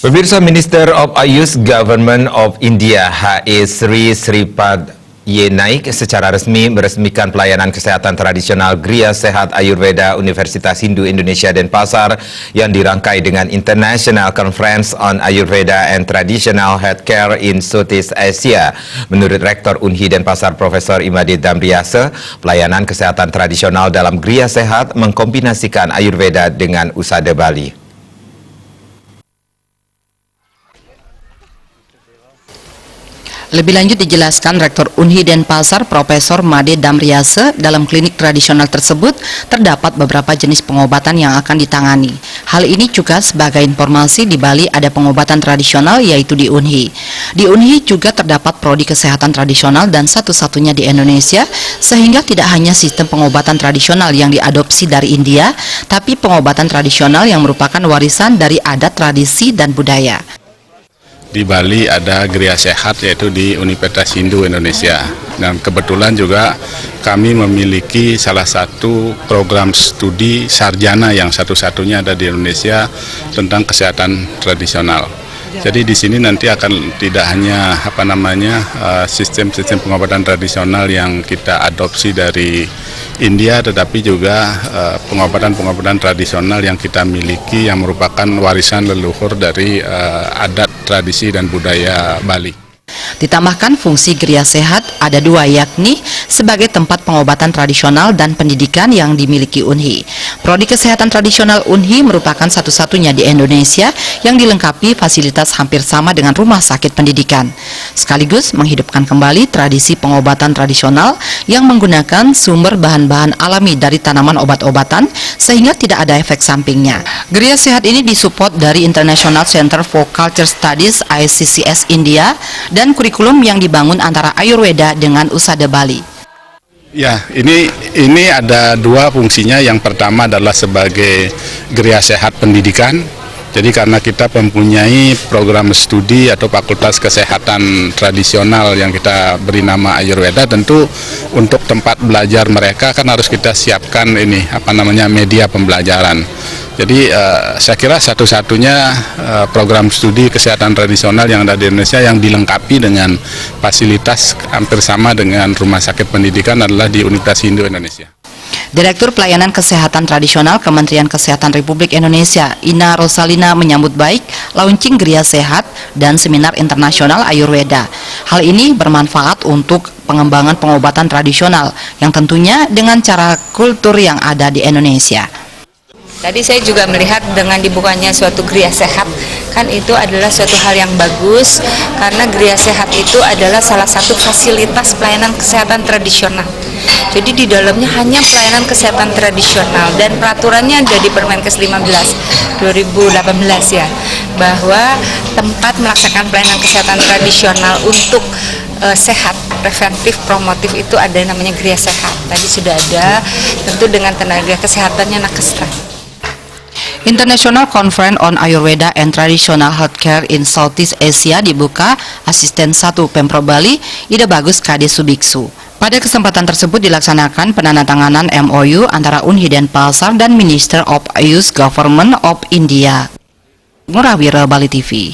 Pemirsa, Minister of Ayush Government of India HE Sri Sripad Yenaik secara resmi meresmikan pelayanan kesehatan tradisional Gria Sehat Ayurveda Universitas Hindu Indonesia Denpasar yang dirangkai dengan International Conference on Ayurveda and Traditional Healthcare in Southeast Asia. Menurut Rektor Unhi Denpasar Profesor Imade Damriase, pelayanan kesehatan tradisional dalam Gria Sehat mengkombinasikan Ayurveda dengan Usada Bali. Lebih lanjut dijelaskan Rektor Unhi Denpasar Profesor Imade Damriase, dalam klinik tradisional tersebut terdapat beberapa jenis pengobatan yang akan ditangani. Hal ini juga sebagai informasi, di Bali ada pengobatan tradisional yaitu di Unhi. Di Unhi juga terdapat prodi kesehatan tradisional dan satu-satunya di Indonesia, sehingga tidak hanya sistem pengobatan tradisional yang diadopsi dari India, tapi pengobatan tradisional yang merupakan warisan dari adat, tradisi, dan budaya. Di Bali ada Gria Sehat, yaitu di Universitas Hindu Indonesia, dan kebetulan juga kami memiliki salah satu program studi sarjana yang satu-satunya ada di Indonesia tentang kesehatan tradisional. Jadi di sini nanti akan tidak hanya sistem-sistem pengobatan tradisional yang kita adopsi dari India, tetapi juga pengobatan-pengobatan tradisional yang kita miliki yang merupakan warisan leluhur dari adat, tradisi, dan budaya Bali. Ditambahkan fungsi Gria Sehat ada dua, yakni sebagai tempat pengobatan tradisional dan pendidikan yang dimiliki Unhi. Prodi Kesehatan Tradisional Unhi merupakan satu-satunya di Indonesia yang dilengkapi fasilitas hampir sama dengan rumah sakit pendidikan, sekaligus menghidupkan kembali tradisi pengobatan tradisional yang menggunakan sumber bahan-bahan alami dari tanaman obat-obatan sehingga tidak ada efek sampingnya. Gria Sehat ini disupport dari International Center for Culture Studies ICCS India dan kurikulum yang dibangun antara Ayurveda dengan Usada Bali. Ya, ini ada dua fungsinya. Yang pertama adalah sebagai Gria Sehat pendidikan. Jadi karena kita mempunyai program studi atau fakultas kesehatan tradisional yang kita beri nama Ayurveda, tentu untuk tempat belajar mereka kan harus kita siapkan media pembelajaran. Jadi saya kira satu-satunya program studi kesehatan tradisional yang ada di Indonesia yang dilengkapi dengan fasilitas hampir sama dengan rumah sakit pendidikan adalah di Universitas Hindu Indonesia. Direktur Pelayanan Kesehatan Tradisional Kementerian Kesehatan Republik Indonesia, Ina Rosalina, menyambut baik launching Gria Sehat dan Seminar Internasional Ayurveda. Hal ini bermanfaat untuk pengembangan pengobatan tradisional yang tentunya dengan cara kultur yang ada di Indonesia. Tadi saya juga melihat dengan dibukanya suatu Gria Sehat, kan itu adalah suatu hal yang bagus, karena Gria Sehat itu adalah salah satu fasilitas pelayanan kesehatan tradisional. Jadi di dalamnya hanya pelayanan kesehatan tradisional, dan peraturannya ada di Permenkes 15 2018 ya, bahwa tempat melaksanakan pelayanan kesehatan tradisional untuk sehat, preventif, promotif itu ada namanya Gria Sehat. Tadi sudah ada, tentu dengan tenaga kesehatannya nakestra. International Conference on Ayurveda and Traditional Healthcare in Southeast Asia dibuka Asisten 1 Pemprov Bali, Ida Bagus Kade Subiksu. Pada kesempatan tersebut dilaksanakan penandatanganan MOU antara Unhi Denpasar dan Minister of Ayush Government of India. Ngurawira, Bali TV.